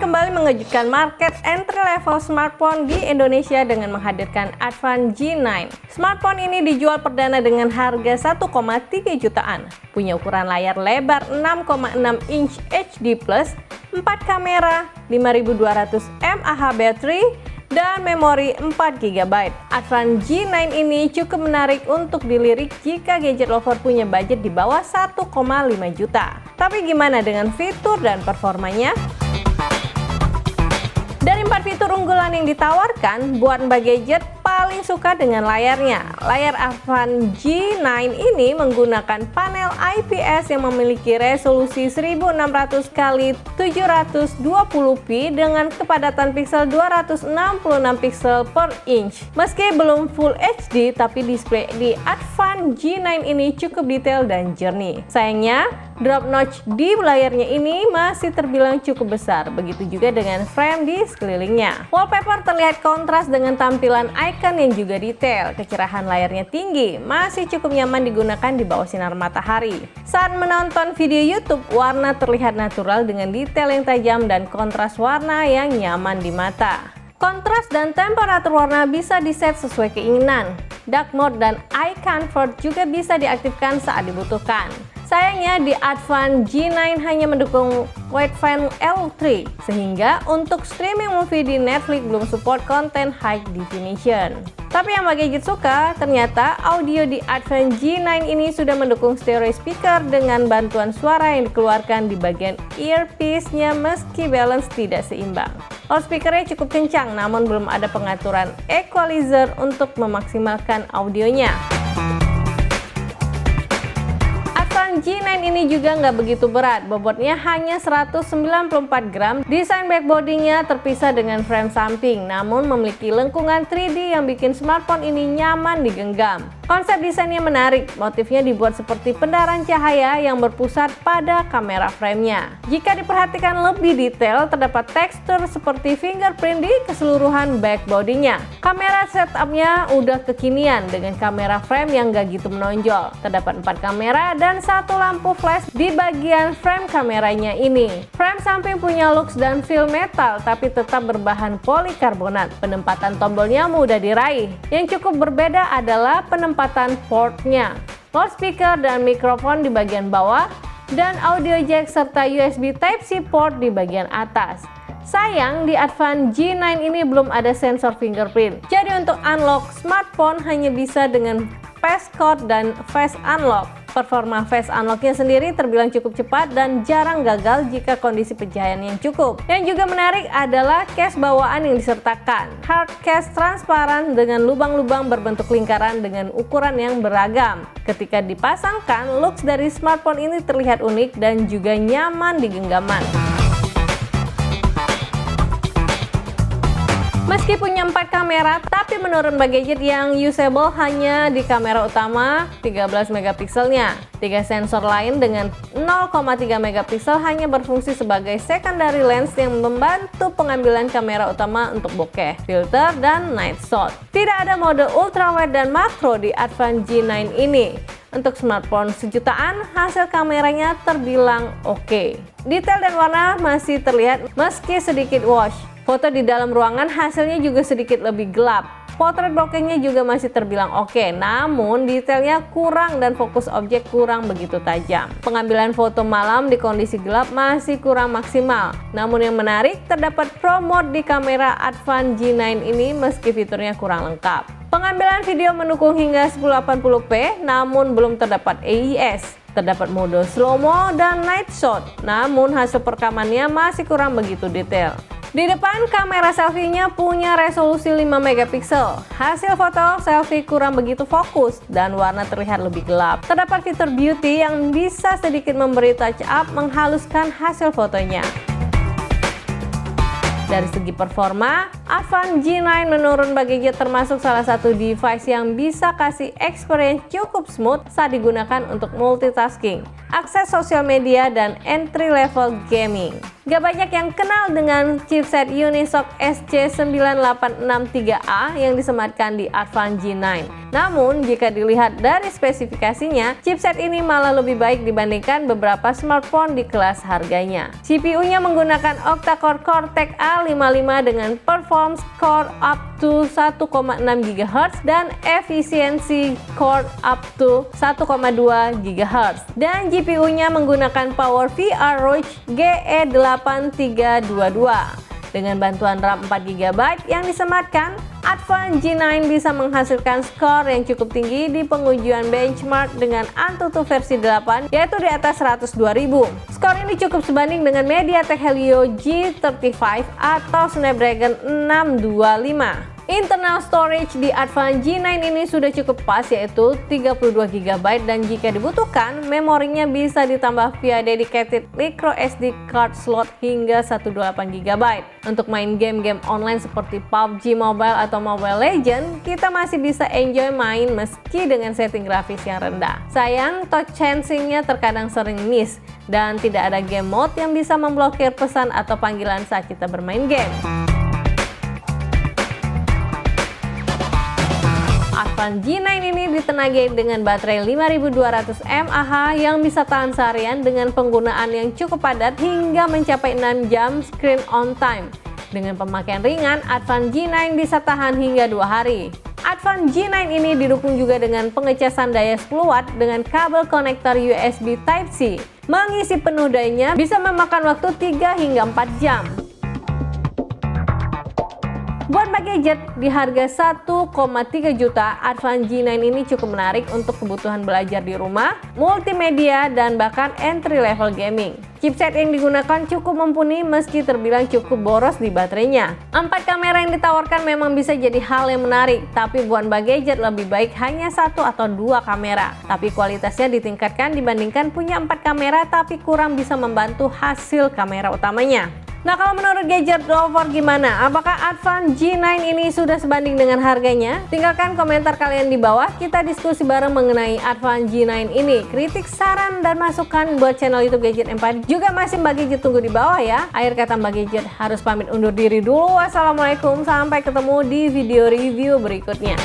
kembali mengejutkan market entry level smartphone di Indonesia dengan menghadirkan Advan G9. Smartphone ini dijual perdana dengan harga 1,3 jutaan. Punya ukuran layar lebar 6,6 inch HD+, 4 kamera, 5200 mAh baterai, dan memori 4 GB. Advan G9 ini cukup menarik untuk dilirik jika gadget lover punya budget di bawah 1,5 juta. Tapi gimana dengan fitur dan performanya? Dari 4 fitur unggulan yang ditawarkan, buat Mbak Gadget paling suka dengan layarnya. Layar Advan G9 ini menggunakan panel IPS yang memiliki resolusi 1600 x 720p dengan kepadatan pixel 266 pixel per inch. Meski belum Full HD, tapi display di Advan G9 ini cukup detail dan jernih. Sayangnya, drop notch di layarnya ini masih terbilang cukup besar, begitu juga dengan frame di sekelilingnya. Wallpaper terlihat kontras dengan tampilan icon yang juga detail. Kecerahan layarnya tinggi, masih cukup nyaman digunakan di bawah sinar matahari. Saat menonton video YouTube, warna terlihat natural dengan detail yang tajam dan kontras warna yang nyaman di mata. Kontras dan temperatur warna bisa diset sesuai keinginan. Dark mode dan eye comfort juga bisa diaktifkan saat dibutuhkan. Sayangnya di Advan G9 hanya mendukung wideband L3, sehingga untuk streaming movie di Netflix belum support konten high definition. Tapi yang Mbak Gadget suka, ternyata audio di Advan G9 ini sudah mendukung stereo speaker dengan bantuan suara yang dikeluarkan di bagian earpiece-nya meski balance tidak seimbang. Loudspeaker-nya cukup kencang, namun belum ada pengaturan equalizer untuk memaksimalkan audionya. Advan G9 ini juga nggak begitu berat, bobotnya hanya 194 gram. Desain backbody-nya terpisah dengan frame samping, namun memiliki lengkungan 3D yang bikin smartphone ini nyaman digenggam. Konsep desainnya menarik, motifnya dibuat seperti pendaran cahaya yang berpusat pada kamera framenya. Jika diperhatikan lebih detail, terdapat tekstur seperti fingerprint di keseluruhan backbody-nya. Kamera setupnya udah kekinian dengan kamera frame yang gak gitu menonjol. Terdapat 4 kamera dan 1 lampu flash di bagian frame kameranya ini. Frame samping punya looks dan feel metal tapi tetap berbahan polikarbonat. Penempatan tombolnya mudah diraih. Yang cukup berbeda adalah penempatan portnya, loudspeaker dan mikrofon di bagian bawah, dan audio jack serta USB Type-C port di bagian atas. Sayang, di Advan G9 ini belum ada sensor fingerprint. Jadi untuk unlock smartphone hanya bisa dengan passcode dan face unlock. Performa face unlocknya sendiri terbilang cukup cepat dan jarang gagal jika kondisi pencahayaan yang cukup. Yang juga menarik adalah case bawaan yang disertakan. Hard case transparan dengan lubang-lubang berbentuk lingkaran dengan ukuran yang beragam. Ketika dipasangkan, looks dari smartphone ini terlihat unik dan juga nyaman di genggaman. Meski punya 4 kamera, tapi menurut Mbak Gadget yang usable hanya di kamera utama 13 megapikselnya. 3 sensor lain dengan 0,3 megapiksel hanya berfungsi sebagai secondary lens yang membantu pengambilan kamera utama untuk bokeh, filter, dan night shot. Tidak ada mode ultrawide dan makro di Advan G9 ini. Untuk smartphone sejutaan, hasil kameranya terbilang oke. Detail dan warna masih terlihat meski sedikit wash. Foto di dalam ruangan hasilnya juga sedikit lebih gelap. Potret bokehnya juga masih terbilang oke, namun detailnya kurang dan fokus objek kurang begitu tajam. Pengambilan foto malam di kondisi gelap masih kurang maksimal. Namun yang menarik, terdapat Pro Mode di kamera Advan G9 ini meski fiturnya kurang lengkap. Pengambilan video mendukung hingga 1080p, namun belum terdapat AIS. Terdapat mode slow-mo dan night shot, namun hasil perekamannya masih kurang begitu detail. Di depan, kamera selfie-nya punya resolusi 5 megapiksel. Hasil foto selfie kurang begitu fokus dan warna terlihat lebih gelap. Terdapat fitur beauty yang bisa sedikit memberi touch up menghaluskan hasil fotonya. Dari segi performa, Advan G9 menurut Mbak Gadget termasuk salah satu device yang bisa kasih experience cukup smooth saat digunakan untuk multitasking. akses sosial media, dan entry level gaming. Gak banyak yang kenal dengan chipset Unisoc SC9863A yang disematkan di Advan G9. Namun, jika dilihat dari spesifikasinya, chipset ini malah lebih baik dibandingkan beberapa smartphone di kelas harganya. CPU-nya menggunakan octa-core Cortex A55 dengan performance core up to 1,6 GHz dan efisiensi core up to 1,2 GHz. Dan GPU-nya menggunakan Power VROIC GE8322. Dengan bantuan RAM 4 GB yang disematkan, Advan G9 bisa menghasilkan skor yang cukup tinggi di pengujian benchmark dengan Antutu versi 8, yaitu di atas 102.000. Skor ini cukup sebanding dengan MediaTek Helio G35 atau Snapdragon 625. Internal storage di Advan G9 ini sudah cukup pas, yaitu 32 GB, dan jika dibutuhkan, memorinya bisa ditambah via dedicated micro SD card slot hingga 128 GB. Untuk main game-game online seperti PUBG Mobile atau Mobile Legends, kita masih bisa enjoy main meski dengan setting grafis yang rendah. Sayang, touch sensing-nya terkadang sering miss, dan tidak ada game mode yang bisa memblokir pesan atau panggilan saat kita bermain game. Advan G9 ini ditenagai dengan baterai 5200 mAh yang bisa tahan seharian dengan penggunaan yang cukup padat hingga mencapai 6 jam screen on time. Dengan pemakaian ringan, Advan G9 bisa tahan hingga 2 hari. Advan G9 ini didukung juga dengan pengecasan daya 10 watt dengan kabel konektor USB Type-C. Mengisi penuh dayanya bisa memakan waktu 3 hingga 4 jam. Buat gadget di harga 1,3 juta, Advan G9 ini cukup menarik untuk kebutuhan belajar di rumah, multimedia, dan bahkan entry level gaming. Chipset yang digunakan cukup mumpuni meski terbilang cukup boros di baterainya. 4 kamera yang ditawarkan memang bisa jadi hal yang menarik, tapi buat gadget lebih baik hanya 1 atau 2 kamera. Tapi kualitasnya ditingkatkan dibandingkan punya 4 kamera tapi kurang bisa membantu hasil kamera utamanya. Nah, kalau menurut gadget lover gimana? Apakah Advan G9 ini sudah sebanding dengan harganya? Tinggalkan komentar kalian di bawah, kita diskusi bareng mengenai Advan G9 ini. Kritik, saran, dan masukan buat channel YouTube Gadget Empire juga masih Mbak Gadget tunggu di bawah ya. Akhir kata Mbak Gadget harus pamit undur diri dulu. Wassalamualaikum, sampai ketemu di video review berikutnya.